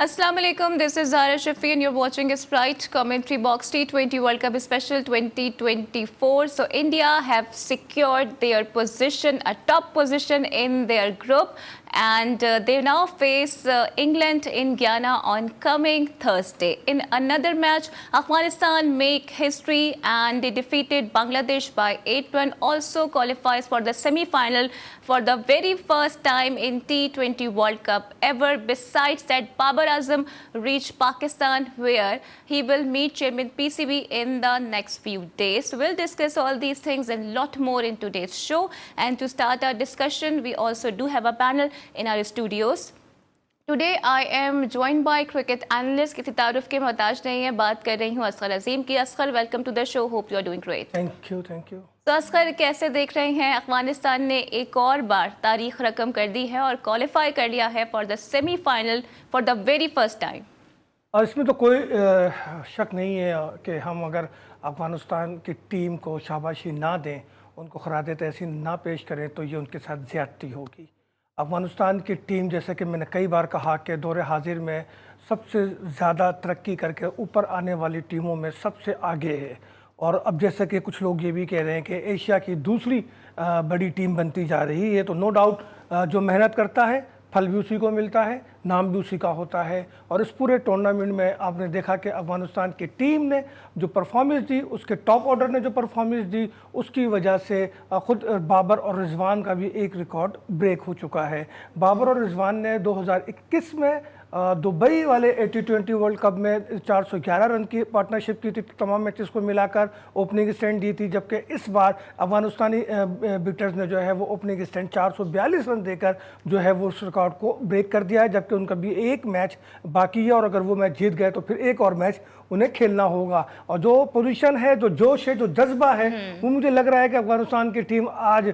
Assalamu alaikum, this is Zara Shafi and you're watching a Sprite Commentary Box T20 World Cup Special 2024. So India have secured their position, a top position in their group, and they now face England in Guyana on coming Thursday. In another match, Afghanistan make history and they defeated Bangladesh by 8-1, also qualifies for the semi-final for the very first time in T20 World Cup ever. Besides that, Babar Azam reached Pakistan where he will meet Chairman PCB in the next few days. We'll discuss all these things and lot more in today's show. And to start our discussion, we also do have a panel in our studios. Today I am joined by cricket analyst किसी तारुफ के मोहताज नहीं है, बात कर रही हूँ असगर अजीम की. Asghar, welcome to the show, hope you are doing great. Thank you. तो असगर, कैसे देख रहे हैं, अफगानिस्तान ने एक और बार तारीख रकम कर दी है और क्वालिफाई कर लिया है for the semifinal for the very first time. और इसमें तो कोई शक नहीं है कि हम अगर अफगानिस्तान की टीम को शाबाशी ना दें, उनको खरादे तहसीन ना पेश करें, तो ये उनके साथ ज़्यादती होगी. अफगानिस्तान की टीम, जैसे कि मैंने कई बार कहा, कि दौरे हाजिर में सबसे ज़्यादा तरक्की करके ऊपर आने वाली टीमों में सबसे आगे है. और अब जैसे कि कुछ लोग ये भी कह रहे हैं कि एशिया की दूसरी बड़ी टीम बनती जा रही है, तो नो डाउट जो मेहनत करता है फल भी उसी को मिलता है, नाम भी उसी का होता है. और इस पूरे टूर्नामेंट में आपने देखा कि अफगानिस्तान की टीम ने जो परफॉर्मेंस दी, उसके टॉप ऑर्डर ने जो परफॉर्मेंस दी, उसकी वजह से खुद बाबर और रिजवान का भी एक रिकॉर्ड ब्रेक हो चुका है. बाबर और रिजवान ने 2021 में दुबई वाले T20 वर्ल्ड कप में 411 रन की पार्टनरशिप की थी, तमाम मैचेस को मिलाकर ओपनिंग स्टैंड दी थी. जबकि इस बार अफगानिस्तानी बिटर्स ने जो है वो ओपनिंग स्टैंड 442 रन देकर जो है वो उस रिकॉर्ड को ब्रेक कर दिया है. जबकि उनका भी एक मैच बाकी है और अगर वो मैच जीत गए तो फिर एक और मैच उन्हें खेलना होगा. और जो पोजीशन है, जो जोश है, जो जज्बा है, वो मुझे लग रहा है कि अफगानिस्तान की टीम आज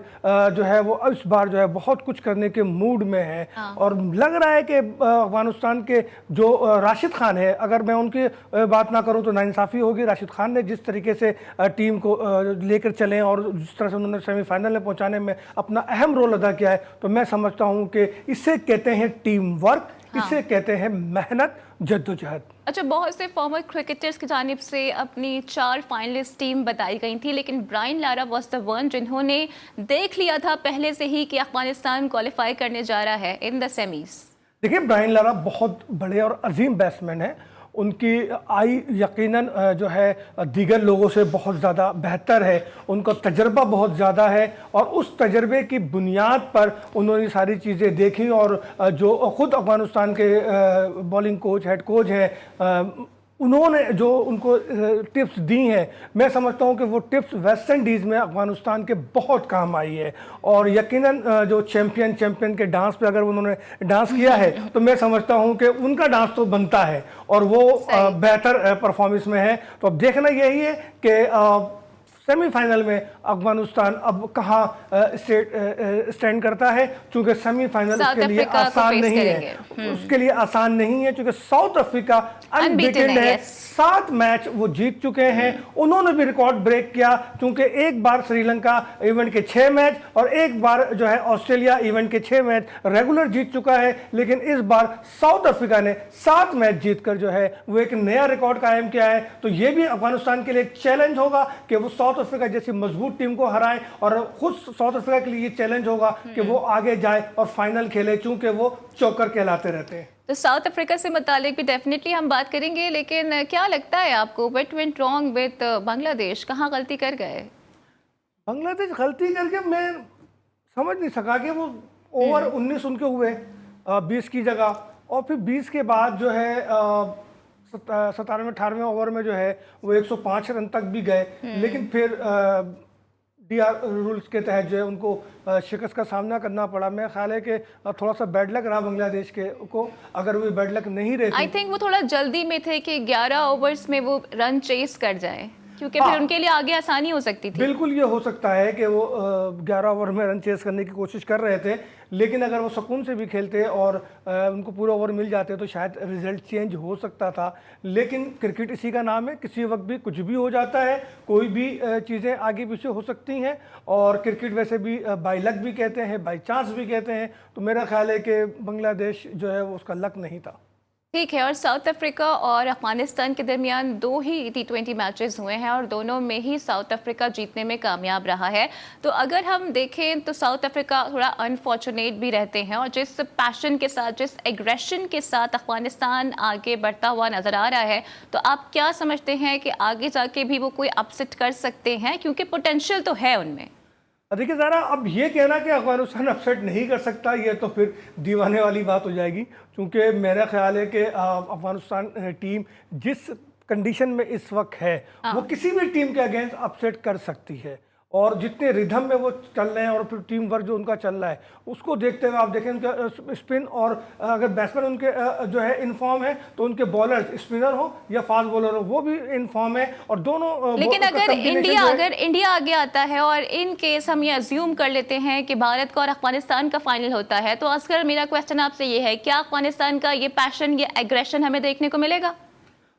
जो है वो इस बार जो है बहुत कुछ करने के मूड में है. और लग रहा है कि अफगानिस्तान के जो राशिद खान है, अगर मैं उनकी बात ना करूं तो नाइंसाफ़ी होगी. राशिद खान ने जिस तरीके से टीम को लेकर चले और जिस तरह से उन्होंने सेमीफाइनल में पहुंचाने में अपना अहम रोल अदा किया है, तो मैं समझता हूं कि इसे कहते हैं टीम वर्क, इसे कहते हैं मेहनत, जद्दोजहद. अच्छा, बहुत से फॉर्मर क्रिकेटर्स की जानिब से अपनी 4 फाइनलिस्ट टीम बताई गई थी, लेकिन Brian Lara was the one जिन्होंने देख लिया था पहले से ही कि अफगानिस्तान क्वालिफाई करने जा रहा है इन द सेमीज. देखिए, ब्रायन लारा बहुत बड़े और अजीम बैट्समैन है. उनकी आई यकीनन जो है दीगर लोगों से बहुत ज़्यादा बेहतर है. उनका तजर्बा बहुत ज़्यादा है और उस तजर्बे की बुनियाद पर उन्होंने सारी चीज़ें देखी. और जो ख़ुद अफगानिस्तान के बॉलिंग कोच, हेड कोच हैं, उन्होंने जो उनको टिप्स दी हैं, मैं समझता हूं कि वो टिप्स वेस्ट इंडीज़ में अफगानिस्तान के बहुत काम आई है. और यकीनन जो चैम्पियन के डांस पे अगर उन्होंने डांस किया है, तो मैं समझता हूं कि उनका डांस तो बनता है और वो बेहतर परफॉर्मेंस में है. तो अब देखना यही है कि सेमीफाइनल में अफगानिस्तान अब कहाँ स्टैंड करता है. चूंकि सेमीफाइनल उसके लिए आसान नहीं है, उसके लिए आसान नहीं है, चूंकि साउथ अफ्रीका अनबीटेन है. 7 मैच वो जीत चुके हैं. उन्होंने भी रिकॉर्ड ब्रेक किया, क्योंकि एक बार श्रीलंका इवेंट के 6 मैच और एक बार जो है ऑस्ट्रेलिया इवेंट के 6 मैच रेगुलर जीत चुका है. लेकिन इस बार साउथ अफ्रीका ने 7 मैच जीतकर जो है वो एक नया रिकॉर्ड कायम किया है. तो ये भी अफगानिस्तान के लिए एक चैलेंज होगा कि वो साउथ अफ्रीका जैसी मजबूत टीम को हराएं. और खुद साउथ अफ्रीका के लिए ये चैलेंज होगा कि वो आगे जाए और फाइनल खेले, चूंकि वो चौकर कहलाते रहते हैं. तो साउथ अफ्रीका से मुतालिक भी डेफिनेटली हम बात करेंगे, लेकिन क्या लगता है आपको, what went wrong with Bangladesh? कहाँ गलती कर गए बांग्लादेश? गलती करके मैं समझ नहीं सका कि वो ओवर 19 उनके हुए 20 की जगह, और फिर 20 के बाद जो है 17वें-18वें ओवर में जो है वो 105 रन तक भी गए. लेकिन फिर DR रूल्स के तहत जो है उनको शिकस्त का सामना करना पड़ा. मैं ख्याल है कि थोड़ा सा बैड लक रहा बांग्लादेश के को. अगर वो बैड लक नहीं रहती, आई थिंक वो थोड़ा जल्दी में थे कि 11 ओवर्स में वो रन चेस कर जाए, क्योंकि फिर उनके लिए आगे आसानी हो सकती थी. बिल्कुल ये हो सकता है कि वो 11 ओवर में रन चेस करने की कोशिश कर रहे थे. लेकिन अगर वो सुकून से भी खेलते और उनको पूरा ओवर मिल जाते तो शायद रिजल्ट चेंज हो सकता था. लेकिन क्रिकेट इसी का नाम है, किसी वक्त भी कुछ भी हो जाता है, कोई भी चीज़ें आगे पीछे हो सकती हैं. और क्रिकेट वैसे भी बाई लक भी कहते हैं, बाई चांस भी कहते हैं. तो मेरा ख्याल है कि बांग्लादेश जो है वो उसका लक नहीं था. ठीक है। और साउथ अफ्रीका और अफगानिस्तान के दरमियान 2 ही T20 मैचेस हुए हैं और दोनों में ही साउथ अफ्रीका जीतने में कामयाब रहा है। तो अगर हम देखें तो साउथ अफ्रीका थोड़ा अनफॉर्चुनेट भी रहते हैं, और जिस पैशन के साथ, जिस एग्रेशन के साथ अफगानिस्तान आगे बढ़ता हुआ नजर आ रहा है, तो आप क्या समझते हैं कि आगे जाके भी वो कोई अपसेट कर सकते हैं, क्योंकि पोटेंशियल तो है उनमें? देखिए ज़रा, अब ये कहना कि अफगानिस्तान अपसेट नहीं कर सकता, ये तो फिर दीवाने वाली बात हो जाएगी, क्योंकि मेरा ख्याल है कि अफगानिस्तान टीम जिस कंडीशन में इस वक्त है वो हाँ। किसी भी टीम के अगेंस्ट अपसेट कर सकती है। और जितने रिदम में वो चल रहे हैं और फिर टीम वर्क जो उनका चल रहा है उसको देखते हुए आप देखें उनका स्पिन, और अगर बैट्समैन उनके जो है इन फॉर्म है तो उनके बॉलर स्पिनर हो या फास्ट बॉलर हो वो भी इन फॉर्म है, और दोनों लेकिन का अगर combination इंडिया जो है। अगर इंडिया आगे आता है, और इन केस हम ये अज्यूम कर लेते हैं कि भारत का और अफगानिस्तान का फाइनल होता है, तो असगर मेरा क्वेश्चन आपसे ये है, क्या अफगानिस्तान का ये पैशन, ये एग्रेशन हमें देखने को मिलेगा?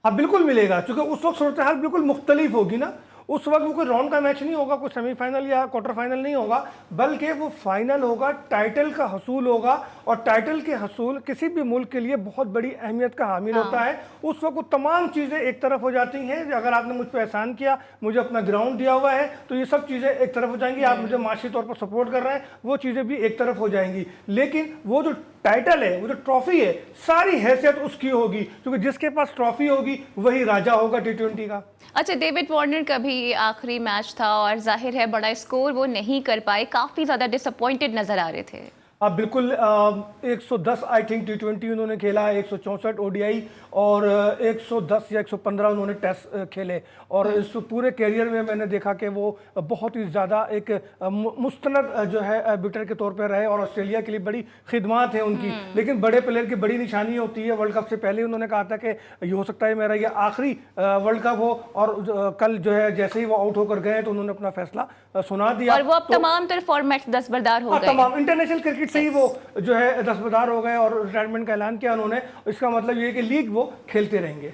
हाँ बिल्कुल मिलेगा, क्योंकि उस वक्त सूरत हाल बिल्कुल मुख्तलिफ होगी ना। उस वक्त वो कोई राउंड का मैच नहीं होगा, कोई सेमीफाइनल या क्वार्टर फाइनल नहीं होगा, बल्कि वो फाइनल होगा, टाइटल का हसूल होगा। और टाइटल के हसूल किसी भी मुल्क के लिए बहुत बड़ी अहमियत का हामिल होता है। उस वक्त वो तमाम चीज़ें एक तरफ हो जाती हैं। अगर आपने मुझ पर एहसान किया, मुझे अपना ग्राउंड दिया हुआ है, तो ये सब चीज़ें एक तरफ हो जाएंगी। आप मुझे माशी तौर पर सपोर्ट कर रहे हैं, वो चीज़ें भी एक तरफ हो जाएंगी। लेकिन वो जो टाइटल है, वो जो ट्रॉफी है, सारी हैसियत उसकी होगी, क्योंकि जिसके पास ट्रॉफी होगी वही राजा होगा T20 का। अच्छा, डेविड वार्नर का भी ये आखिरी मैच था और जाहिर है बड़ा स्कोर वो नहीं कर पाए, काफ़ी ज़्यादा डिसअपॉइंटेड नज़र आ रहे थे। अब बिल्कुल 110 आई थिंक T20 उन्होंने खेला है, 164 ओडीआई और 110 या 115 उन्होंने टेस्ट खेले। और इस पूरे कैरियर में मैंने देखा कि वो बहुत ही ज़्यादा एक मुस्तनद जो है बिटर के तौर पर रहे, और ऑस्ट्रेलिया के लिए बड़ी खिदमात है उनकी। लेकिन बड़े प्लेयर की बड़ी निशानी होती है, वर्ल्ड कप से पहले उन्होंने कहा था कि ये हो सकता है मेरा ये आखिरी वर्ल्ड कप हो, और कल जो है जैसे ही वो आउट होकर गए तो उन्होंने अपना फैसला सुना दिया। और वो अब तो तमाम तरह फॉर्मेट दस्तबरदार हो गए। तमाम इंटरनेशनल क्रिकेट से ही वो जो है दस्तबरदार हो गए और रिटायरमेंट का ऐलान किया उन्होंने। इसका मतलब ये है कि लीग वो खेलते रहेंगे।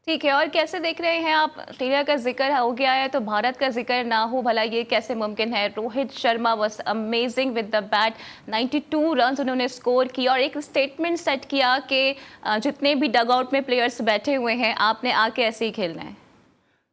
ठीक है। और कैसे देख रहे हैं आप, ऑस्ट्रेलिया का जिक्र हो गया है तो भारत का जिक्र ना हो भला, ये कैसे मुमकिन है? Rohit Sharma was amazing with the bat, 92 runs उन्होंने स्कोर किया और एक स्टेटमेंट सेट किया कि जितने भी डग आउट में प्लेयर्स बैठे हुए हैं, आपने आके ऐसे ही खेलना है।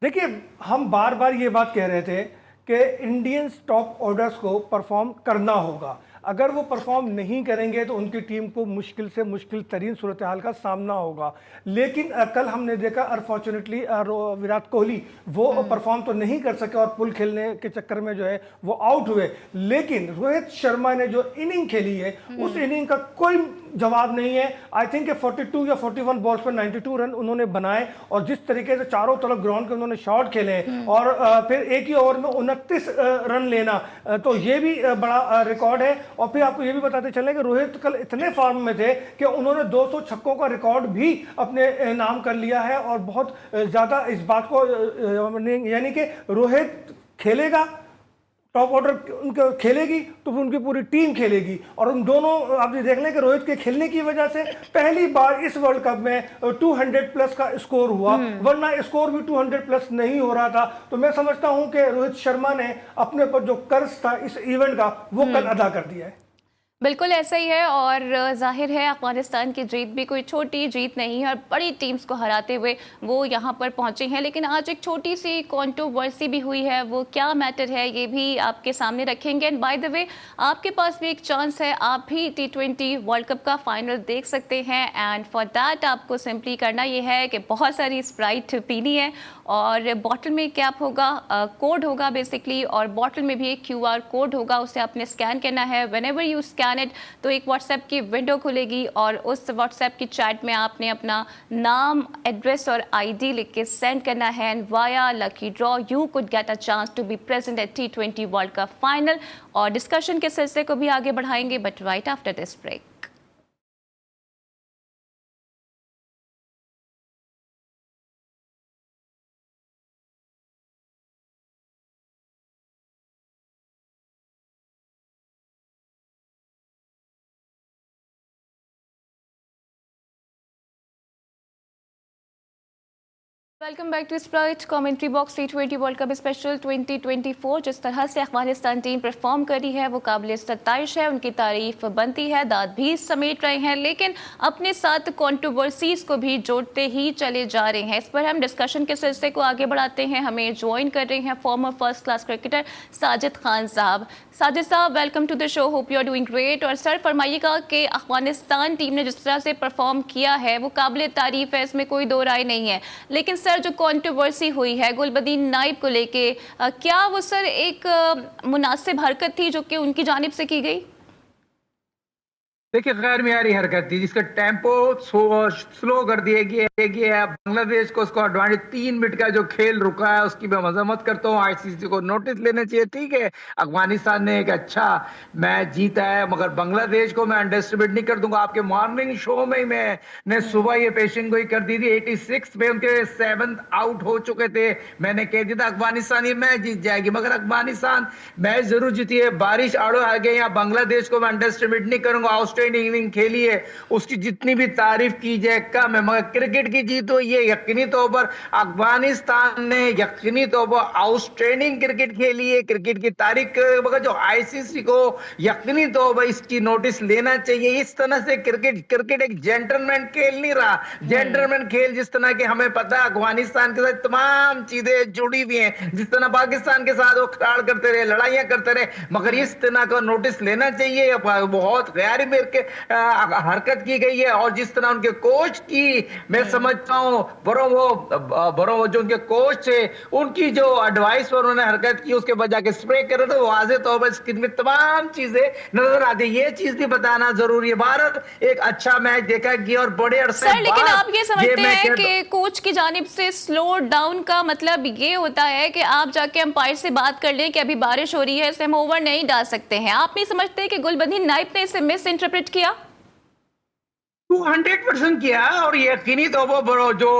देखिए, हम बार बार ये बात कह रहे थे कि इंडियंस टॉप ऑर्डर्स को परफॉर्म करना होगा। अगर वो परफॉर्म नहीं करेंगे तो उनकी टीम को मुश्किल से मुश्किल तरीन सूरत हाल का सामना होगा। लेकिन कल हमने देखा अनफॉर्चुनेटली विराट कोहली वो परफॉर्म तो नहीं कर सके और पुल खेलने के चक्कर में जो है वो आउट हुए। लेकिन रोहित शर्मा ने जो इनिंग खेली है उस इनिंग का कोई जवाब नहीं है। आई थिंक 42 या 41 बॉल्स पर 92 रन उन्होंने बनाए, और जिस तरीके से चारों तरफ ग्राउंड के उन्होंने शॉट खेले और फिर एक ही ओवर में 29 रन लेना, तो ये भी बड़ा रिकॉर्ड है। और फिर आपको ये भी बताते चले कि रोहित कल इतने फॉर्म में थे कि उन्होंने 200 छक्कों का रिकॉर्ड भी अपने नाम कर लिया है। और बहुत ज़्यादा इस बात को यानी कि रोहित खेलेगा, टॉप ऑर्डर उनका खेलेगी तो फिर उनकी पूरी टीम खेलेगी। और उन दोनों आप देख लें कि रोहित के खेलने की वजह से पहली बार इस वर्ल्ड कप में 200 प्लस का स्कोर हुआ, वरना स्कोर भी 200 प्लस नहीं हो रहा था। तो मैं समझता हूं कि रोहित शर्मा ने अपने पर जो कर्ज था इस इवेंट का वो कल अदा कर दिया है। बिल्कुल ऐसा ही है। और जाहिर है अफगानिस्तान की जीत भी कोई छोटी जीत नहीं है, और बड़ी टीम्स को हराते हुए वो यहाँ पर पहुँचे हैं। लेकिन आज एक छोटी सी कंट्रोवर्सी भी हुई है, वो क्या मैटर है ये भी आपके सामने रखेंगे। एंड बाय द वे, आपके पास भी एक चांस है, आप भी T20 वर्ल्ड कप का फाइनल देख सकते हैं। एंड फॉर दैट आपको सिंपली करना ये है कि बहुत सारी स्प्राइट पीनी है, और बॉटल में कैप होगा, कोड होगा बेसिकली, और बॉटल में भी एक QR कोड होगा, उसे आपने स्कैन करना है। व्हेनेवर यू स्कैन इट तो एक व्हाट्सएप की विंडो खुलेगी, और उस व्हाट्सएप की चैट में आपने अपना नाम, एड्रेस और ID लिख के सेंड करना है। And via lucky draw you could get a chance to be present at T20 world cup final. और डिस्कशन के सिलसिले को भी आगे बढ़ाएंगे, but right after this break. Welcome back to Sprite commentary box. T20 world cup special 2024 जिस तरह से अफगानिस्तान टीम परफॉर्म करी है वो काबिल सत्ताइश है, उनकी तारीफ बनती है, दाद भी समेट रहे हैं, लेकिन अपने साथ कंट्रोवर्सीज को भी जोड़ते ही चले जा रहे हैं। इस पर हम डिस्कशन के सिलसिले को आगे बढ़ाते हैं। हमें ज्वाइन कर रहे हैं former first class cricketer Sajid Khan साहब। साजिद साहब, welcome to the show, hope you are doing great. और सर फरमाइएगा कि अफगानिस्तान टीम ने जिस तरह से परफॉर्म किया है वो काबिल तारीफ है, इसमें कोई दो राय नहीं है, लेकिन सर जो कंट्रोवर्सी हुई है गुलबदीन नाइब को लेके, क्या वो सर एक मुनासिब हरकत थी जो कि उनकी जानिब से की गई? देखिए, गैर मियारी हरकत थी जिसका टेम्पो स्लो कर दिया गया। बांग्लादेश को उसको एडवांटेज 3 मिनट का जो खेल रुका है उसकी मैं मजम्मत करता हूँ। आईसीसी को नोटिस लेना चाहिए। ठीक है, अफगानिस्तान ने एक अच्छा मैच जीता है, मगर बांग्लादेश को मैं अंडरएस्टिमेट नहीं कर दूंगा। आपके मॉर्निंग शो में मैंने सुबह ये पेशिंग गोई कर दी थी। 86 में उनके 7th आउट हो चुके थे। मैंने कह दिया था अफगानिस्तान ये मैच जीत जाएगी, मगर अफगानिस्तान मैच जरूर जीती है। बारिश आड़ो आ गई। यहाँ बांग्लादेश को मैं अंडरएस्टिमेट नहीं करूंगा। इनिंग खेली है, उसकी जितनी भी तारीफ की जाए कम है, मगर क्रिकेट की जीत तो ये यकीनी तौर पर अफगानिस्तान ने यकीनी तौर पर आउटस्टैंडिंग क्रिकेट खेली है। क्रिकेट की तारीफ, मगर जो आईसीसी को यकीनी तौर पर इसकी नोटिस लेना चाहिए। इस तरह से क्रिकेट एक जेंटलमैन खेल नहीं रहा। जेंटलमैन खेल जिस तरह के हमें पता है अफगानिस्तान के साथ तमाम चीजें जुड़ी हुई हैं, जिस तरह पाकिस्तान के साथ वो खिलाड़ करते रहे, लड़ाइयां करते रहे, मगर इस तरह का नोटिस लेना चाहिए। बहुत गैर मेरे के हरकत की गई है। और जिस तरह उनके कोच की मैं समझता हूं, बरो जो उनके कोच थे उनकी जो एडवाइस पर उन्होंने हरकत की, उसके बजाय के स्प्रे कर रहे थे, वाज़ेह तौर पर स्क्रीन में तमाम चीजें नजर आती है। ये चीज भी बताना जरूरी है। भारत एक अच्छा मैच देखा कि और बड़े अरसे सर, लेकिन आप ये समझते हैं कि कोच की जानिब से स्लो डाउन का मतलब ये होता है कि आप जाके अंपायर से बात कर लें कि अभी बारिश हो रही है, इसे हम ओवर नहीं डाल सकते हैं? आप नहीं समझते कि गुलबदीन नाइब ने इसे मिस इंटरप्रेट किया? 200% किया। और यकीनी तौर पर जो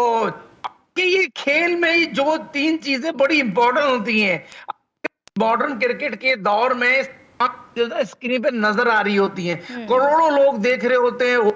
कि ये खेल में ही जो 3 चीजें बड़ी इंपॉर्टेंट होती हैं मॉडर्न क्रिकेट के दौर में, स्क्रीन पे नजर आ रही होती हैं, करोड़ों लोग देख रहे होते हैं,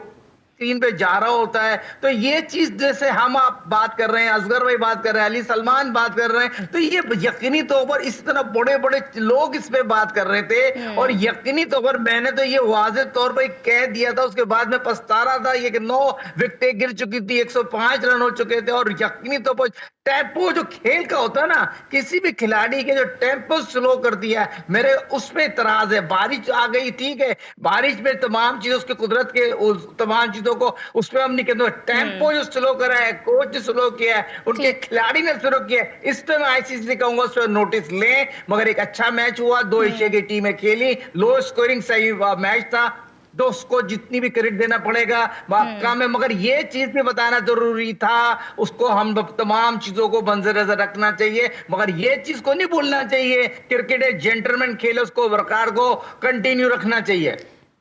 स्क्रीन पे जा रहा होता है। तो ये चीज जैसे हम आप बात कर रहे हैं, असगर भाई बात कर रहे हैं, अली सलमान बात कर रहे हैं, तो ये यकीनी तौर पर इस तरह बड़े बड़े लोग इस पे बात कर रहे थे। और यकीनी तौर पर मैंने तो ये वाज़ेह तौर पर कह दिया था, उसके बाद में पछता रहा था। ये कि 9 विकेटें गिर चुकी थी, 105 रन हो चुके थे। और यकीनी तौर पर टेम्पो जो खेल का होता है ना, किसी भी खिलाड़ी के जो टेम्पो स्लो कर दिया है, मेरे उस पे इतराज है। बारिश आ गई, ठीक है, बारिश में तमाम चीजें उसके कुदरत के तमाम चीजों को उस पर हम नहीं कहते। टेम्पो जो स्लो करा है, कोच जो स्लो किया है, उनके खिलाड़ी ने स्लो किया है, इस पर मैं आईसीसी से कहूंगा उस पर नोटिस लें। मगर एक अच्छा मैच हुआ, 2 एशिया की टीमें खेली, लो स्कोरिंग सही मैच था, तो उसको जितनी भी क्रेडिट देना पड़ेगा काम है। मगर ये चीज भी बताना जरूरी था, उसको हम तमाम चीजों को बंजर नजर रखना चाहिए, मगर ये चीज को नहीं भूलना चाहिए। क्रिकेट एक जेंटलमैन खेल, उसको वर्कार को कंटिन्यू रखना चाहिए।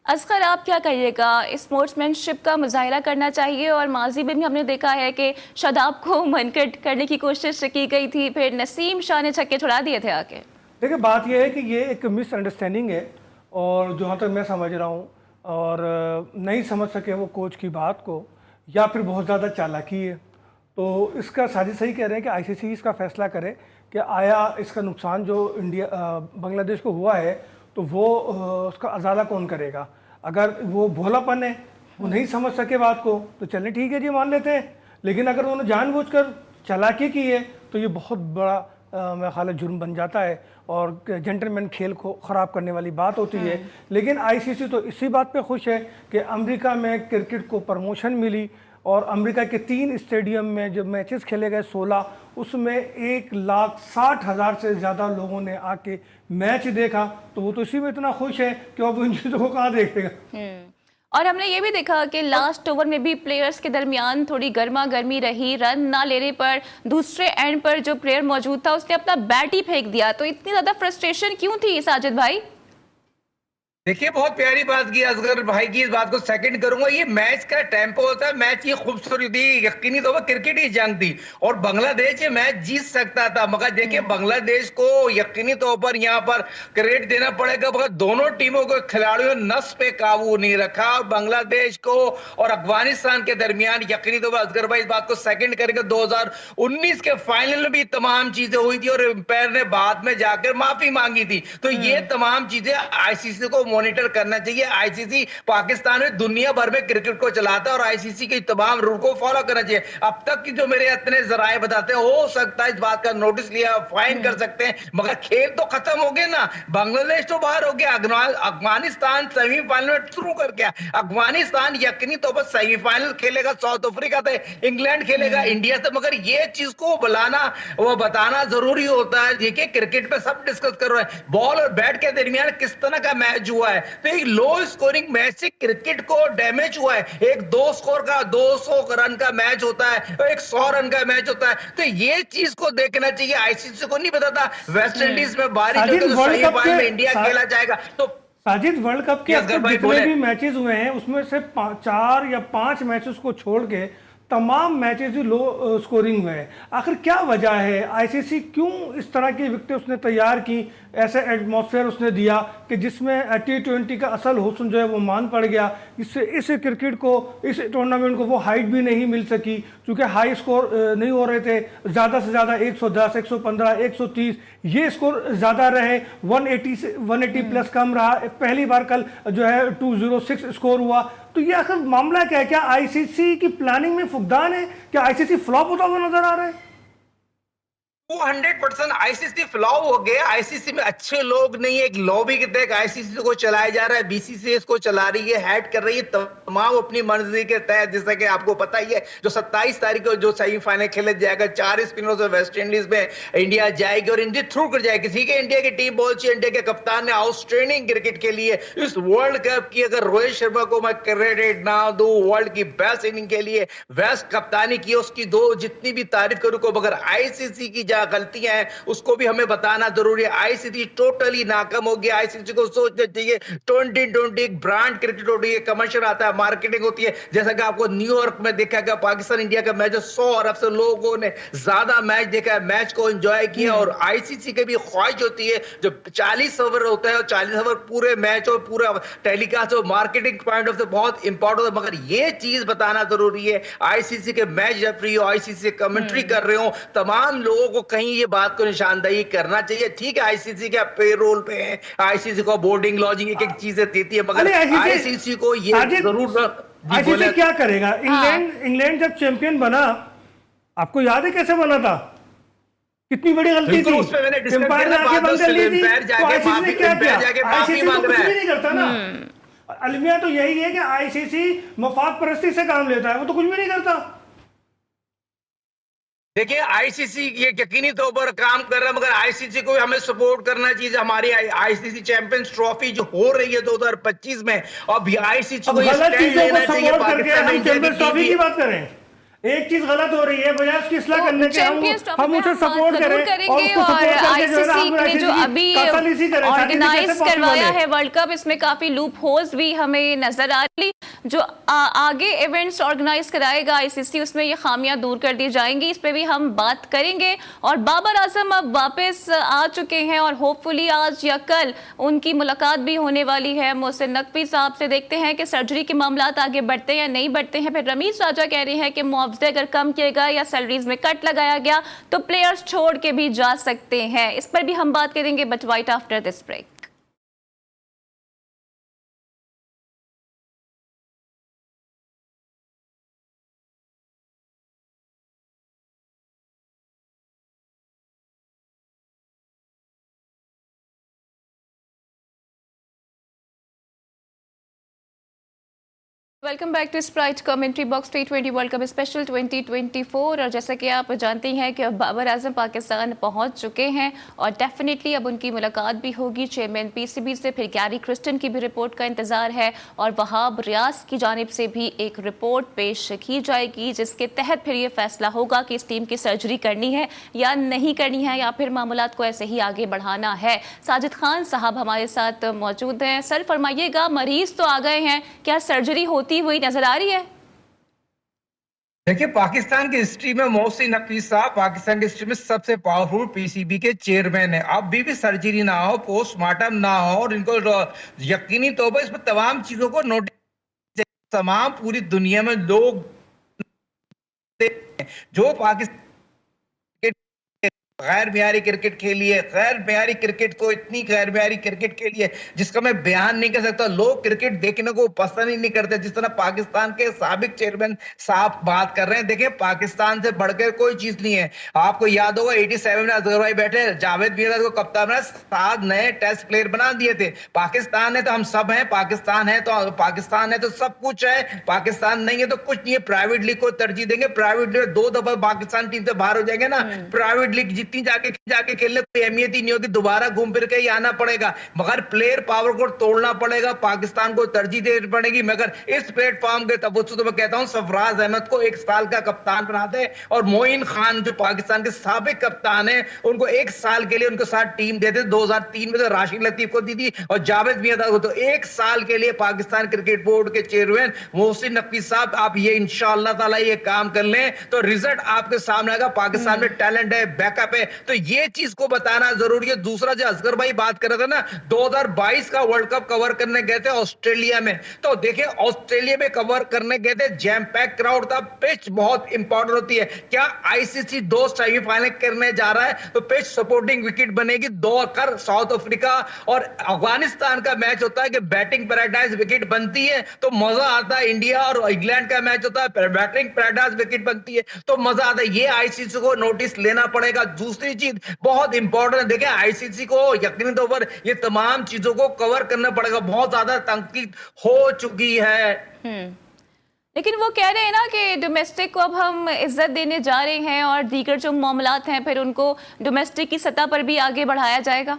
असगर, आप क्या कहिएगा? स्पोर्ट्समैनशिप का मुजाहिरा करना चाहिए, और माजी में भी हमने देखा है कि शादाब को मनकट करने की कोशिश की गई थी, फिर नसीम शाह ने छक्के छुड़ा दिए थे आके। देखिए, बात यह है कि ये एक मिसअंडरस्टैंडिंग है, और जहाँ तक मैं समझ रहा हूँ, और नहीं समझ सके वो कोच की बात को, या फिर बहुत ज़्यादा चालाकी है। तो इसका साजिद सही कह रहे हैं कि आईसीसी इसका फैसला करे कि आया इसका नुकसान जो बांग्लादेश को हुआ है, तो वो उसका अजाला कौन करेगा। अगर वो भोलापन है, वो नहीं समझ सके बात को, तो चलें ठीक है जी, मान लेते हैं। लेकिन अगर उन्होंने जानबूझकर चालाकी की है तो ये बहुत बड़ा मेरा ख्याल है जुर्म बन जाता है, और जेंटलमैन खेल को ख़राब करने वाली बात होती है। लेकिन आईसीसी तो इसी बात पे खुश है कि अमेरिका में क्रिकेट को प्रमोशन मिली, और अमेरिका के 3 स्टेडियम में जब मैचेस खेले गए 16, उसमें 1,60,000 से ज़्यादा लोगों ने आके मैच देखा। तो वो तो इसी में इतना खुश है कि अब इन चीज़ों को कहाँ देखेगा। और हमने ये भी देखा कि लास्ट ओवर में भी प्लेयर्स के दरमियान थोड़ी गर्मा गर्मी रही, रन ना लेने पर दूसरे एंड पर जो प्लेयर मौजूद था उसने अपना बैट ही फेंक दिया। तो इतनी ज़्यादा फ्रस्ट्रेशन क्यों थी साजिद भाई? देखिए, बहुत प्यारी बात की असगर भाई की, इस बात को सेकंड करूंगा। ये मैच का टेम्पो होता है, मैच की खूबसूरती यकीनी तौर पर क्रिकेट ही जंग थी और बांग्लादेश ये मैच जीत सकता था, मगर देखिए बांग्लादेश को यकीनी तौर पर यहाँ पर क्रेडिट देना पड़ेगा, मगर दोनों टीमों को खिलाड़ियों ने नस पे काबू नहीं रखा और बांग्लादेश को और अफगानिस्तान के दरमियान यकीनी तौर पर असगर भाई इस बात को सेकंड करेंगे। 2019 के फाइनल में भी तमाम चीजें हुई थी और एम्पायर ने बाद में जाकर माफी मांगी थी। तो ये तमाम चीजें आईसीसी को मॉनिटर करना चाहिए। आईसीसी पाकिस्तान में दुनिया भर में क्रिकेट को चलाता है और आईसीसी के तमाम रूल को फॉलो करना चाहिए। अब तक की जो मेरे इतने जराए बताते हैं, हो सकता है इस बात का नोटिस लिया, फाइन कर सकते हैं, मगर खेल तो खत्म हो गया ना। बांग्लादेश तो बाहर हो गया, अफगानिस्तान सेमीफाइनल में थ्रू कर गया। अफगानिस्तान यकीनी तौर पर सेमीफाइनल खेलेगा, साउथ अफ्रीका से इंग्लैंड खेलेगा, इंडिया से, मगर ये चीज को बुलाना, वो बताना जरूरी होता है। देखिए क्रिकेट पे सब डिस्कस कर रहे हैं, बॉल और बैट के दरमियान किस तरह का मैच हुआ है, तो एक लो स्कोरिंग मैच से क्रिकेट को डैमेज हुआ है। एक 200 रन का मैच होता है, एक 100 रन का मैच होता है, तो ये चीज को देखना चाहिए। आईसीसी को नहीं पता था वेस्ट इंडीज में बारिश होगी साजिद, तो वर्ल्ड कप सेमीफाइनल में के इंडिया खेला जाएगा। तो साजिद, वर्ल्ड कप के अब असगर तक भाई जितने बोले। भी मैचेस हुए हैं उसमें से 4 या 5 मैचेस को छोड़ के तमाम मैचेस ही लो स्कोरिंग हुए हैं। आखिर क्या वजह है? आईसीसी क्यों इस तरह की विकेटें उसने तैयार की, ऐसे एटमॉस्फेयर उसने दिया कि जिसमें T20 का असल हुस्न जो है वो मान पड़ गया। इससे इस क्रिकेट को, इस टूर्नामेंट को वो हाइट भी नहीं मिल सकी क्योंकि हाई स्कोर नहीं हो रहे थे। ज़्यादा से ज़्यादा 110, 115, 130 ये स्कोर ज़्यादा रहे। 180 से 180 प्लस कम रहा। पहली बार कल जो है 206 स्कोर हुआ। तो ये आखिर मामला क्या है? क्या आईसीसी की प्लानिंग में फुकदान है? क्या आईसीसी फ्लॉप होता हुआ नजर आ रहा है? वो 100% आईसीसी फ्लॉप हो गया। आईसीसी में अच्छे लोग नहीं है, एक लॉबी के तहत आईसीसी को चलाया जा रहा है, बीसीसीआई इसको चला रही है, हेड कर रही है तमाम अपनी मर्जी के तहत। जैसा कि आपको पता ही है, जो 27 तारीख को जो सेमीफाइनल खेले जाएगा, 4 स्पिनरों से वेस्ट इंडीज में इंडिया जाएगी और इंडिया थ्रू कर जाएगी। ठीक है, इंडिया की टीम बहुत अच्छी, इंडिया के कप्तान ने आउटस्टैंडिंग क्रिकेट के लिए इस वर्ल्ड कप की, अगर रोहित शर्मा को मैं क्रेडिट ना दूं वर्ल्ड की बेस्ट इनिंग के लिए, बेस्ट कप्तानी की, उसकी दो जितनी भी तारीफ करूं को, मगर आईसीसी की गलतियां हैं उसको भी हमें बताना जरूरी है। आईसीसी टोटली नाकाम हो गया। आईसीसी को सोचना चाहिए 2020 एक ब्रांड क्रिकेट होती है, कमर्शियल आता है, मार्केटिंग होती है। जैसा कि आपको न्यूयॉर्क में देखा गया पाकिस्तान इंडिया का मैच, 100 अरब से लोगों ने ज्यादा मैच देखा है, मैच को एंजॉय किया। और आईसीसी की भी ख्वाहिश होती है जो 40 ओवर होता है और 40 ओवर पूरे मैच और पूरा टेलीकास्ट और मार्केटिंग पॉइंट ऑफ से बहुत इंपॉर्टेंट है। मगर ये चीज बताना जरूरी है, आईसीसी के मैच रेफरी हो, आईसीसी कमेंट्री कर रहे हो, तमाम लोगों को कहीं ये बात को निशानदेही करना चाहिए। ठीक है, आईसीसी के पेरोल पे है, आईसीसी को बोर्डिंग लॉजिंग एक एक चीजें देती है, मगर आईसीसी को ये जरूर आईसीसी क्या करेगा? हाँ। इंग्लैंड जब चैंपियन बना, आपको याद है कैसे बना था? कितनी बड़ी गलती थी, एम्पायर ने आंखें बंद कर ली थी। तो आईसीसी ने क्या किया? आईसीसी तो कुछ भी नहीं करता ना। अलमिया तो यही है कि आईसीसी मफाद परस्ती से काम लेता है, वो तो कुछ भी नहीं करता। देखिए आईसीसी ये यकीनी तौर पर काम कर रहा है, मगर आईसीसी को हमें सपोर्ट करना चाहिए। हमारी आईसीसी चैंपियंस ट्रॉफी जो हो रही है 2025 में, अब आईसीसी को गलत चीजों को लेना चाहिए। सपोर्ट करके हम पाकिस्तान चैंपियंस ट्रॉफी की बात करें, एक चीज गलत हो रही है, बजाय उसकी इस्लाह तो करने के चैंपियंस ट्रॉफी हम में उसे हम बात सपोर्ट जरूर करें करेंगे। और और आईसीसी ने जो अभी ऑर्गेनाइज करवाया है वर्ल्ड कप, इसमें काफी लूप होल्स भी हमें नजर आ रही। जो आगे इवेंट्स ऑर्गेनाइज कराएगा आईसीसी, उसमें ये खामियां दूर कर दी जाएंगी, इस पे भी हम बात करेंगे। और बाबर आजम अब वापस आ चुके हैं और होपफुली आज या कल उनकी मुलाकात भी होने वाली है मोहसिन नकवी साहब से। देखते हैं कि सर्जरी के मामला आगे बढ़ते हैं या नहीं बढ़ते हैं। फिर रमीज राजा कह रहे हैं कि मुआवजे अगर कम किए या सैलरीज में कट लगाया गया तो प्लेयर्स छोड़ के भी जा सकते हैं। इस पर भी हम बात करेंगे, but right after this break. Welcome back to Sprite commentary box T20 world cup special 2024। और जैसा कि आप जानते हैं कि अब बाबर आजम पाकिस्तान पहुंच चुके हैं और डेफिनेटली अब उनकी मुलाकात भी होगी चेयरमैन पीसीबी से। फिर गैरी क्रिस्टन की भी रिपोर्ट का इंतजार है और वहाब रियाज की जानिब से भी एक रिपोर्ट पेश की जाएगी जिसके तहत फिर ये फैसला होगा कि इस टीम की सर्जरी करनी है या नहीं करनी है, या फिर मामलात को ऐसे ही आगे बढ़ाना है। साजिद खान साहब हमारे साथ मौजूद हैं। सर फरमाइएगा, मरीज तो आ गए हैं, क्या सर्जरी होती हुई नजर आ रही है? देखिए, पाकिस्तान की हिस्ट्री में मोहसिन नकवी साहब पाकिस्तान की हिस्ट्री में सबसे पावरफुल पीसीबी के चेयरमैन है। अब भी सर्जरी ना हो, पोस्टमार्टम ना हो और इनको यकीनी तौर पर इसमें तमाम चीजों को नोटिस, तमाम पूरी दुनिया में लोग जो पाकिस्तान गैर म्यारी क्रिकेट खेली है, गैर म्यारी क्रिकेट को इतनी गैर म्यारी क्रिकेट खेली है जिसका मैं बयान नहीं कर सकता। लोग क्रिकेट देखने को पसंद ही नहीं करते जिस तरह पाकिस्तान के साबिक चेयरमैन साहब बात कर रहे हैं। देखिए, पाकिस्तान से बढ़कर कोई चीज नहीं है। आपको याद होगा 87 में अजहर भाई बैठे, जावेद मियां को कप्तान बना, 7 नए टेस्ट प्लेयर बना दिए थे। पाकिस्तान है तो हम सब हैं, पाकिस्तान है तो सब कुछ है, पाकिस्तान नहीं है तो कुछ नहीं है। प्राइवेट लीग को तरजीह देंगे, प्राइवेट लीग 2 दफा पाकिस्तान टीम से बाहर हो जाएंगे ना, प्राइवेट लीग जितनी जाके खेलने कोई अहमियत ही नहीं होगी, दोबारा घूम फिर के ही आना पड़ेगा। मगर प्लेयर पावर को तोड़ना पड़ेगा, पाकिस्तान को तरजीह देनी पड़ेगी। मगर इस प्लेटफॉर्म के तबस्सुम तो मैं कहता हूं सरफराज अहमद को 1 साल का कप्तान बनाते और मोइन खान जो पाकिस्तान के साबिक कप्तान है उनको 1 साल के लिए उनके साथ टीम देते। 2003 में तो राशिद लतीफ को दी थी और जावेद मियां को, तो 1 साल के लिए पाकिस्तान क्रिकेट बोर्ड के चेयरमैन मोहसिन नकवी साहब, आप ये इंशाअल्लाह ताला ये काम कर लें तो रिजल्ट आपके सामने आएगा। पाकिस्तान में टैलेंट है, बैकअप है, तो ये चीज को बताना जरूरी है। दूसरा, जो असगर भाई बात कर रहे थे ना, 2022 का वर्ल्ड कप कवर करने गए थे ऑस्ट्रेलिया में, तो देखिए ऑस्ट्रेलिया में कवर करने गए थे, जैम पैक क्राउड था, पिच बहुत इंपॉर्टेंट होती है। क्या आईसीसी 2 सेमीफाइनल करने जा रहा है तो पिच सपोर्टिंग विकेट बनेगी। 2 कर साउथ अफ्रीका और अफगानिस्तान का मैच होता है कि बैटिंग पैराडाइज विकेट बनती है तो मजा आता है। इंडिया और इंग्लैंड का मैच होता है, बैटिंग पैराडाइज विकेट बनती है तो मजा आता है। ये आईसीसी को नोटिस लेना पड़ेगा। दूसरी चीज बहुत इंपॉर्टेंट है, देखिए आईसीसी को यकीनी तौर पर ये तमाम चीजों को कवर करना पड़ेगा। बहुत ज्यादा तंकीद हो चुकी है। लेकिन वो कह रहे हैं ना कि डोमेस्टिक को अब हम इज्जत देने जा रहे हैं और दीगर जो मामलात हैं फिर उनको डोमेस्टिक की सतह पर भी आगे बढ़ाया जाएगा।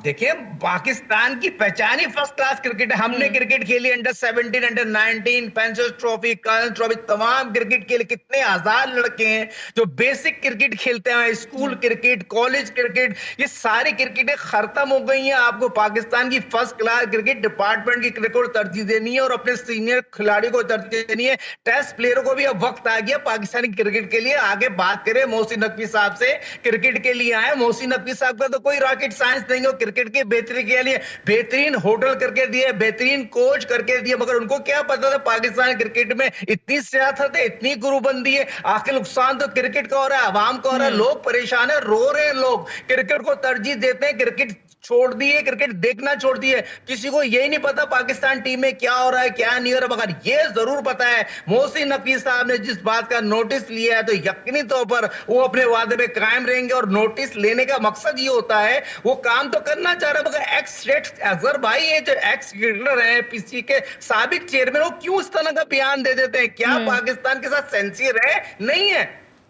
देखिए, पाकिस्तान की पहचान ही फर्स्ट क्लास क्रिकेट है। हमने क्रिकेट खेली, under 17, under 19, pencil trophy, colonel trophy, तमाम क्रिकेट खेले। कितने हजार लड़के हैं जो बेसिक क्रिकेट खेलते हैं, स्कूल क्रिकेट, कॉलेज क्रिकेट, ये सारी क्रिकेटें खत्म हो गई हैं। आपको पाकिस्तान की फर्स्ट क्लास क्रिकेट डिपार्टमेंट की क्रिकेट को तरजीह देनी है और अपने सीनियर खिलाड़ियों को तरजीह देनी है। टेस्ट प्लेयरों को भी अब वक्त आ गया पाकिस्तानी क्रिकेट के लिए। आगे बात करें मोहसिन नकवी साहब से, क्रिकेट के लिए आए। मोहसिन नकवी साहब का तो कोई रॉकेट साइंस नहीं, क्रिकेट के बेहतरी के लिए बेहतरीन होटल करके दिए, बेहतरीन कोच करके दिए, मगर उनको क्या पता था पाकिस्तान क्रिकेट में इतनी सियासत है, इतनी गुरूबंदी है। आखिर नुकसान तो क्रिकेट का हो रहा है, आवाम का हो रहा है, लोग परेशान है, रो रहे हैं लोग, क्रिकेट को तरजीह देते हैं, क्रिकेट छोड़ दिए, क्रिकेट देखना छोड़ दिए। किसी को यही नहीं पता पाकिस्तान टीम में क्या हो रहा है, क्या नहीं हो रहा, मगर ये जरूर पता है मोहसिन नकवी साहब ने जिस बात का नोटिस लिया है तो यकीनी तौर पर वो अपने वादे में कायम रहेंगे। और नोटिस लेने का मकसद ये होता है, वो काम तो करना चाह रहा है, मगर एक्स अजहर भाई, ये जो एक्स क्रिकेटर है, पीसी के साबिक चेयरमैन, वो क्यों इस तरह का बयान दे देते हैं? क्या पाकिस्तान के साथ सेंसियर है? नहीं है।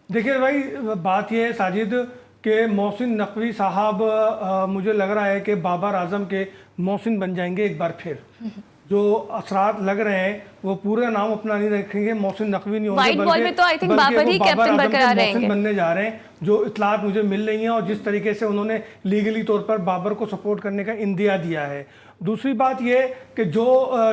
देखिए भाई, बात यह है साजिद कि मोहसिन नकवी साहब मुझे लग रहा है कि बाबर आजम के मोहसिन बन जाएंगे एक बार फिर। जो असरात लग रहे हैं वो पूरा नाम अपना नहीं रखेंगे, मोहसिन नकवी नहीं होंगे, व्हाइट बॉल में तो आई थिंक बाबर ही कैप्टन बरकरार रहेंगे, बनने जा रहे हैं। जो इतलात मुझे मिल रही हैं और जिस तरीके से उन्होंने लीगली तौर पर बाबर को सपोर्ट करने का इंदिया दिया है। दूसरी बात यह कि जो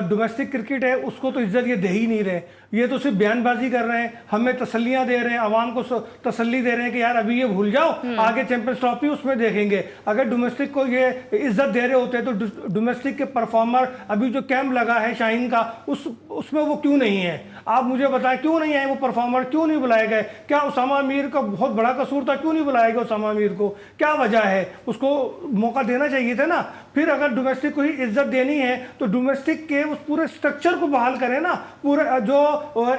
डोमेस्टिक क्रिकेट है उसको तो इज्जत ये दे ही नहीं रहे, ये तो सिर्फ बयानबाजी कर रहे हैं, हमें तसल्लियां दे रहे हैं, आवाम को तसल्ली दे रहे हैं कि यार अभी ये भूल जाओ, आगे चैंपियंस ट्रॉफी उसमें देखेंगे। अगर डोमेस्टिक को ये इज्जत दे रहे होते तो डोमेस्टिक के परफॉर्मर अभी जो कैंप लगा है शाहीन का उसमें वो क्यों नहीं है? आप मुझे बताएं क्यों नहीं आए वो परफॉर्मर, क्यों नहीं बुलाए गए? क्या उसामा मीर का बहुत बड़ा कसूर था? क्यों नहीं बुलाया गया उसामा मीर को? क्या वजह है? उसको मौका देना चाहिए था ना। फिर अगर डोमेस्टिक को ही इज्जत देनी है तो डोमेस्टिक के उस पूरे स्ट्रक्चर को बहाल करें ना। पूरे जो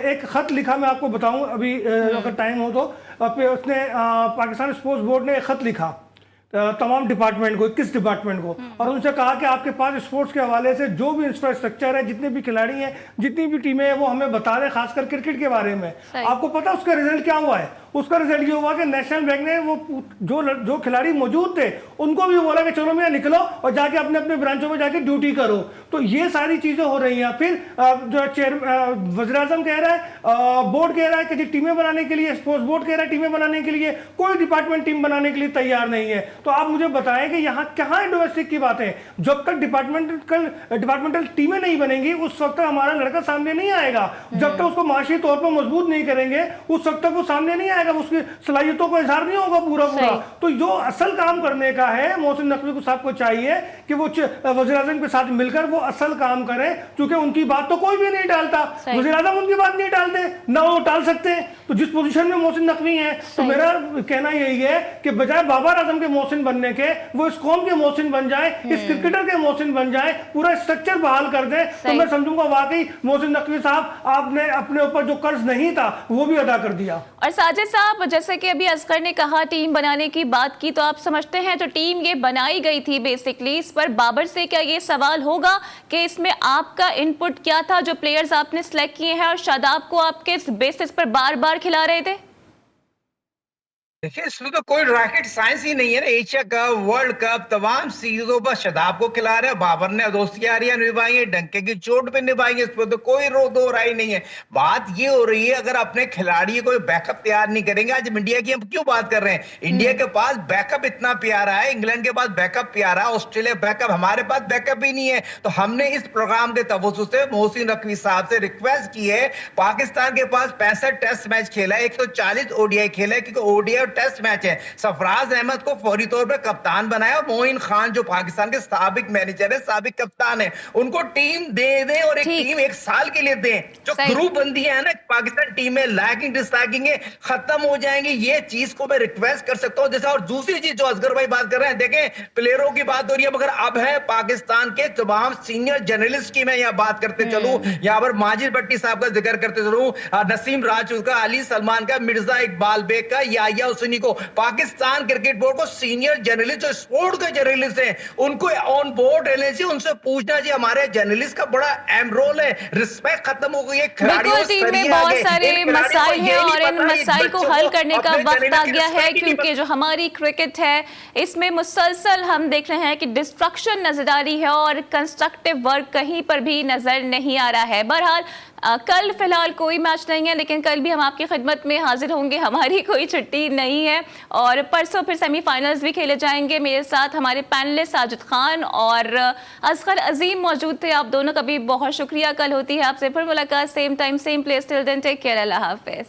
एक खत लिखा, मैं आपको बताऊं अभी अगर टाइम हो तो, उसने पाकिस्तान स्पोर्ट्स बोर्ड ने एक खत लिखा, तमाम डिपार्टमेंट को, 21 डिपार्टमेंट को, और उनसे कहा कि आपके पास स्पोर्ट्स के हवाले से जो भी इंफ्रास्ट्रक्चर है, जितने भी खिलाड़ी हैं, जितनी भी टीमें हैं, वो हमें बता दें, खासकर क्रिकेट के बारे में। आपको पता उसका रिजल्ट क्या हुआ है? उसका रिजल्ट ये हुआ कि नेशनल बैंक ने वो जो खिलाड़ी मौजूद थे उनको भी बोला कि चलो भैया निकलो और जाके अपने अपने ब्रांचों में जाके ड्यूटी करो। तो ये सारी चीजें हो रही हैं। फिर जो वज़ीर आज़म कह रहा है, बोर्ड कह रहा है कि जी टीमें बनाने के लिए, स्पोर्ट्स बोर्ड कह रहा है टीमें बनाने के लिए, कोई डिपार्टमेंट टीम बनाने के लिए तैयार नहीं है। तो आप मुझे बताएं कि यहाँ कहाँ डोमेस्टिक की बात है? जब तक डिपार्टमेंटल टीमें नहीं बनेंगी उस वक्त तक हमारा लड़का सामने नहीं आएगा। जब तक उसको माशी तौर पर मजबूत नहीं करेंगे उस वक्त तक वो सामने नहीं आएगा, उसकी सलाहियतों को इजहार नहीं होगा पूरा। तो जो असल काम करने का है, मोहसिन नकवी साहब को चाहिए कि वो वज़ीर आज़म के साथ मिलकर वो असल काम करें, क्योंकि उनकी बात तो कोई भी नहीं टालता। वज़ीर आज़म उनकी बात नहीं टालते, ना वो टाल सकते। तो जिस पोजीशन में मोहसिन नकवी है, तो मेरा कहना यही है कि बजाय बाबर आजम के मोहसिन बनने के, वो इस कौम के मोहसिन बन जाए, इस क्रिकेटर के मोहसिन बन जाए, पूरा स्ट्रक्चर बहाल कर दे, तो मैं समझूंगा वाकई मोहसिन नकवी साहब आपने अपने ऊपर जो कर्ज नहीं था वो भी अदा कर दिया। और साजिद साहब, जैसे कि अभी असगर ने कहा टीम बनाने की बात की, तो आप समझते हैं जो टीम ये बनाई गई थी बेसिकली, इस पर बाबर से क्या ये सवाल होगा कि इसमें आपका इनपुट क्या था? जो प्लेयर्स आपने सिलेक्ट किए हैं और शादाब को आप किस बेसिस पर बार बार खिला रहे थे? देखिए, इसमें तो कोई रॉकेट साइंस ही नहीं है ना। एशिया कप, वर्ल्ड कप, तमाम चीजों पर शदाब को खिला रहे हैं। बाबर ने दोस्ती यारियां निभाई है, डंके की चोट पे निभाई है, इस पर तो कोई दो राय नहीं है। बात ये हो रही है, अगर अपने खिलाड़ी कोई बैकअप तैयार नहीं करेंगे, आज इंडिया की हम क्यों बात कर रहे हैं? इंडिया के पास बैकअप इतना प्यारा है, इंग्लैंड के पास बैकअप प्यारा है, ऑस्ट्रेलिया बैकअप, हमारे पास बैकअप ही नहीं है। तो हमने इस प्रोग्राम के तवज्जुह से मोहसिन नकवी साहब से रिक्वेस्ट की है। पाकिस्तान के पास 65 टेस्ट मैच खेला है, 140 ओडीआई खेला है, क्योंकि ओडीआई टेस्ट मैच है। सरफराज अहमद को फौरी तौर पर कप्तान बनाया और मोइन खान जो पाकिस्तान के साबिक मैनेजर है, साबिक कप्तान है, उनको टीम दे दें और एक टीम 1 साल के लिए दें। जो ग्रुप बंदी है ना पाकिस्तान टीम में, लैगिंग डिसलैगिंग खत्म हो जाएंगे। ये चीज को मैं रिक्वेस्ट कर सकता हूं। जैसे और दूसरी चीज जो असगर भाई बात कर रहे हैं, देखें प्लेयरों की बात हो रही है, मगर अब है पाकिस्तान के तमाम सीनियर जर्नलिस्ट की मैं यहाँ बात करते चलूं, यहाँ पर माजिद भट्टी साहब का जिक्र करते चलूं, नसीम राजपूत का, अली सलमान का, मिर्जा इकबाल बेग का, याहिया हुसैनी को, पाकिस्तान क्रिकेट बोर्ड को सीनियर जर्नलिस्ट जो स्पोर्ट के जर्नलिस्ट हैं उनको ऑन बोर्ड रहने से उनसे पूछना चाहिए। हमारे जर्नलिस्ट का बड़ा अहम रोल है। रिस्पेक्ट खत्म हो गई है, बिल्कुल टीम में बहुत सारे मसाइल हैं और इन मसाइल को हल करने का वक्त आ गया है, क्योंकि जो हमारी क्रिकेट है इसमें मुसलसल हम देख रहे हैं कि डिस्ट्रक्शन नजर आ रही है और कंस्ट्रक्टिव वर्क कहीं पर भी नजर नहीं आ रहा है। बहरहाल कल फिलहाल कोई मैच नहीं है, लेकिन कल भी हम आपकी खिदमत में हाजिर होंगे, हमारी कोई छुट्टी नहीं है। और परसों फिर सेमीफाइनल्स भी खेले जाएंगे। मेरे साथ हमारे पैनलिस्ट साजिद खान और असगर अजीम मौजूद थे। आप दोनों का भी बहुत शुक्रिया। कल होती है आपसे फिर मुलाकात, same time same place. Till then take care, Allah हाफिज।